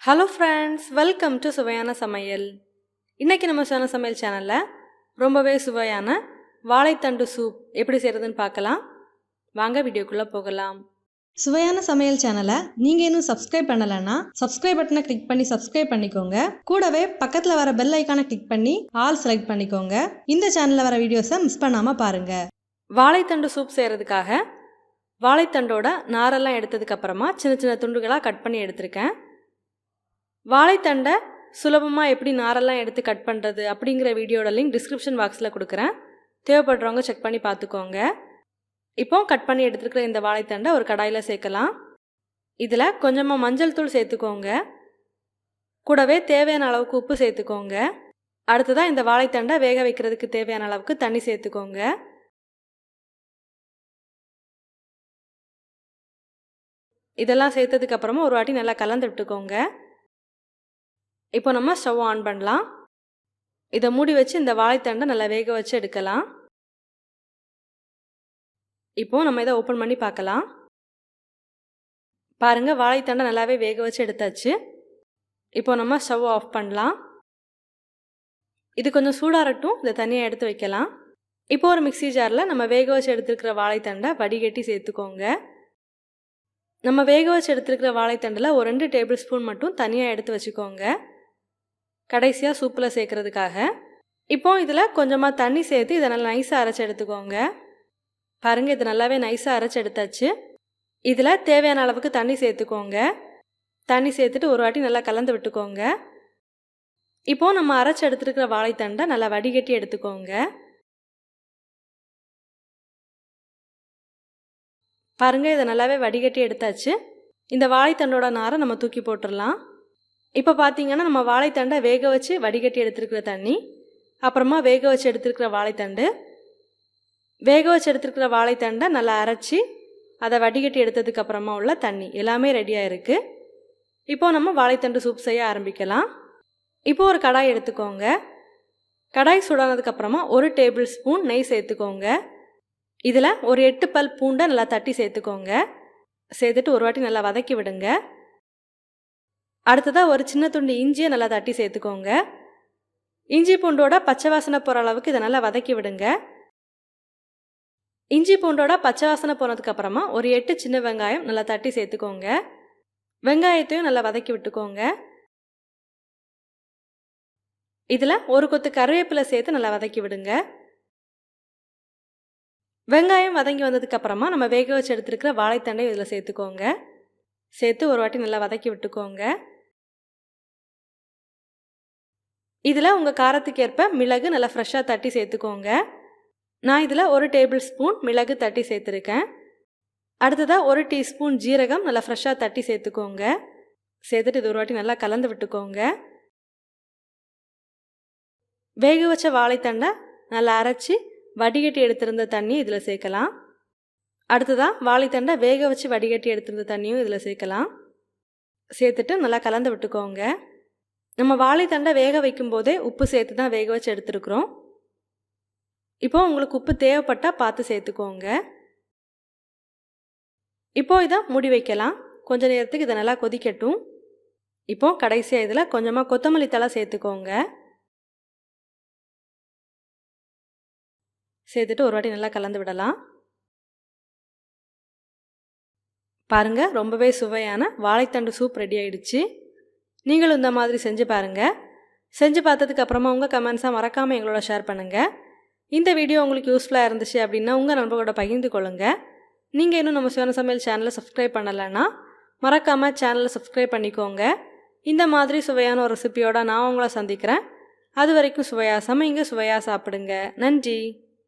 Hello friends, welcome to Suvaiyana Samayal. இன்னைக்கு நம்ம சுவையான சமையல் சேனல்ல ரொம்பவே சுவையான வாழைத்தண்டு சூப் எப்படி செய்யறதுன்னு பார்க்கலாம். வாங்க வீடியோக்குள்ள போகலாம். சுவையான சமையல் சேனலை நீங்க இன்னும் சப்ஸ்கிரைப் பண்ணலன்னா சப்ஸ்கிரைப் பட்டனை கிளிக் பண்ணி சப்ஸ்கிரைப் பண்ணிக்கோங்க. கூடவே பக்கத்துல வர பெல் ஐகானை கிளிக் பண்ணி ஆல் செலக்ட் பண்ணிக்கோங்க. இந்த சேனல்ல வர வீடியோஸை மிஸ் பண்ணாம பாருங்க. வாழைத்தண்டு சூப் செய்யறதுக்காக வாழைத்தண்டோட நாரெல்லாம் எடுத்ததுக்கு அப்புறமா சின்ன சின்ன துண்டுகளா கட் பண்ணி எடுத்திருக்கேன். வாழைத்தண்டை சுலபமாக எப்படி நாரெல்லாம் எடுத்து கட் பண்ணுறது அப்படிங்கிற வீடியோட லிங்க் டிஸ்கிரிப்ஷன் பாக்ஸில் கொடுக்குறேன். தேவைப்படுறவங்க செக் பண்ணி பார்த்துக்கோங்க. இப்போ கட் பண்ணி எடுத்துருக்கிற இந்த வாழைத்தண்டை ஒரு கடாயில் சேர்க்கலாம். இதில் கொஞ்சமாக மஞ்சள் தூள் சேர்த்துக்கோங்க. கூடவே தேவையான அளவுக்கு உப்பு சேர்த்துக்கோங்க. அடுத்ததாக இந்த வாழைத்தண்டை வேக வைக்கிறதுக்கு தேவையான அளவுக்கு தண்ணி சேர்த்துக்கோங்க. இதெல்லாம் சேர்த்ததுக்கு அப்புறமா ஒரு வாட்டி நல்லா கலந்து விட்டுக்கோங்க. இப்போ நம்ம ஸ்டவ் ஆன் பண்ணலாம். இதை மூடி வச்சு இந்த வாழைத்தண்டை நல்லா வேக வச்சு எடுக்கலாம். இப்போ நம்ம இதை ஓப்பன் பண்ணி பார்க்கலாம். பாருங்க, வாழைத்தண்டை நல்லாவே வேக வச்சு எடுத்தாச்சு. இப்போ நம்ம ஸ்டவ் ஆஃப் பண்ணலாம். இது கொஞ்சம் சூடாகட்டும். இதை தனியாக எடுத்து வைக்கலாம். இப்போ ஒரு மிக்ஸி ஜாரில் நம்ம வேக வச்சு எடுத்துருக்கிற வாழைத்தண்டை வடிகட்டி சேர்த்துக்கோங்க. நம்ம வேக வச்சு எடுத்துருக்கிற வாழைத்தண்டில் ஒரு 2 டேபிள் ஸ்பூன் மட்டும் தனியாக எடுத்து வச்சுக்கோங்க, கடைசியாக சூப்பில் சேர்க்குறதுக்காக. இப்போ இதில் கொஞ்சமாக தண்ணி சேர்த்து இதை நல்லா நைஸாக அரைச்சி எடுத்துக்கோங்க. பாருங்கள், இது நல்லாவே நைஸாக அரைச்சி எடுத்தாச்சு. இதில் தேவையான அளவுக்கு தண்ணி சேர்த்துக்கோங்க. தண்ணி சேர்த்துட்டு ஒரு வாட்டி நல்லா கலந்து விட்டுக்கோங்க. இப்போது நம்ம அரைச்சி எடுத்துருக்கிற வாழைத்தண்டை நல்லா வடிகட்டி எடுத்துக்கோங்க. பாருங்கள், இதை நல்லாவே வடிகட்டி எடுத்தாச்சு. இந்த வாழைத்தண்டோட நாரை நம்ம தூக்கி போட்டுடலாம். இப்போ பார்த்தீங்கன்னா நம்ம வாழைத்தண்டை வேக வச்சு வடிகட்டி எடுத்துருக்கிற தண்ணி, அப்புறமா வேக வச்சு எடுத்துருக்கிற வாழைத்தண்டு, வேக வச்சு எடுத்துருக்கிற வாழைத்தண்டை நல்லா அரைச்சி அதை வடிகட்டி எடுத்ததுக்கு அப்புறமா உள்ள தண்ணி எல்லாமே ரெடியாக இருக்குது. இப்போது நம்ம வாழைத்தண்டு சூப் செய்ய ஆரம்பிக்கலாம். இப்போது ஒரு கடாய் எடுத்துக்கோங்க. கடாய் சூடானதுக்கப்புறமா 1 டேபிள் ஸ்பூன் நெய் சேர்த்துக்கோங்க. இதில் ஒரு 8 பல் பூண்டை நல்லா தட்டி சேர்த்துக்கோங்க. சேர்த்துட்டு ஒரு வாட்டி நல்லா வதக்கி விடுங்க. அடுத்ததாக ஒரு சின்ன துண்டு இஞ்சியை நல்லா தட்டி சேர்த்துக்கோங்க. இஞ்சி பூண்டோட பச்சை வாசனை போகிற அளவுக்கு இதை நல்லா வதக்கி விடுங்க. இஞ்சி பூண்டோட பச்சை வாசனை போனதுக்கப்புறமா ஒரு 8 சின்ன வெங்காயம் நல்லா தட்டி சேர்த்துக்கோங்க. வெங்காயத்தையும் நல்லா வதக்கி விட்டுக்கோங்க. இதில் ஒரு கொத்து கருவேப்பிலை சேர்த்து நல்லா வதக்கி விடுங்க. வெங்காயம் வதங்கி வந்ததுக்கப்புறமா நம்ம வேக வச்சு எடுத்துருக்கிற வாழைத்தண்டை இதில் சேர்த்துக்கோங்க. சேர்த்து ஒரு வாட்டி நல்லா வதக்கி விட்டுக்கோங்க. இதில் உங்கள் காரத்துக்கு ஏற்ப மிளகு நல்லா ஃப்ரெஷ்ஷாக தட்டி சேர்த்துக்கோங்க. நான் இதில் 1 டேபிள் ஸ்பூன் மிளகு தட்டி சேர்த்துருக்கேன். அடுத்ததாக 1 டீஸ்பூன் ஜீரகம் நல்லா ஃப்ரெஷ்ஷாக தட்டி சேர்த்துக்கோங்க. சேர்த்துட்டு இது ஒரு வாட்டி நல்லா கலந்து விட்டுக்கோங்க. வேக வச்ச வாழைத்தண்டை நல்லா அரைச்சி வடிகட்டி எடுத்திருந்த தண்ணி இதில் சேர்க்கலாம். அடுத்ததாக வாழைத்தண்டை வேக வச்சு வடிகட்டி எடுத்திருந்த தண்ணியும் இதில் சேர்க்கலாம். சேர்த்துட்டு நல்லா கலந்து விட்டுக்கோங்க. நம்ம வாழைத்தண்டை வேக வைக்கும் போதே உப்பு சேர்த்து தான் வேக வச்சு எடுத்துருக்குறோம். இப்போ உங்களுக்கு உப்பு தேவைப்பட்டால் பார்த்து சேர்த்துக்கோங்க. இப்போ இதை மூடி வைக்கலாம். கொஞ்ச நேரத்துக்கு இதை நல்லா கொதிக்கட்டும். இப்போ கடைசியாக இதில் கொஞ்சமாக கொத்தமல்லி தழை சேர்த்துக்கோங்க. சேர்த்துட்டு ஒரு வாட்டி நல்லா கலந்து விடலாம். பாருங்கள், ரொம்பவே சுவையான வாழைத்தண்டு சூப் ரெடி ஆயிடுச்சு. நீங்களும் இந்த மாதிரி செஞ்சு பாருங்கள். செஞ்சு பார்த்ததுக்கு அப்புறமா உங்கள் கமெண்ட்ஸாக மறக்காமல் எங்களோட ஷேர் பண்ணுங்கள். இந்த வீடியோ உங்களுக்கு யூஸ்ஃபுல்லாக இருந்துச்சு அப்படின்னா உங்கள் நண்பர்களோட பகிர்ந்து கொள்ளுங்கள். நீங்கள் இன்னும் நம்ம சுவையான சமையல் சேனலை சப்ஸ்கிரைப் பண்ணலைன்னா மறக்காமல் சேனலை சப்ஸ்கிரைப் பண்ணிக்கோங்க. இந்த மாதிரி சுவையான ஒரு ரெசிபியோட நான் உங்களை சந்திக்கிறேன். அது வரைக்கும் சுவையாக சமைங்க, சுவையாக சாப்பிடுங்க. நன்றி.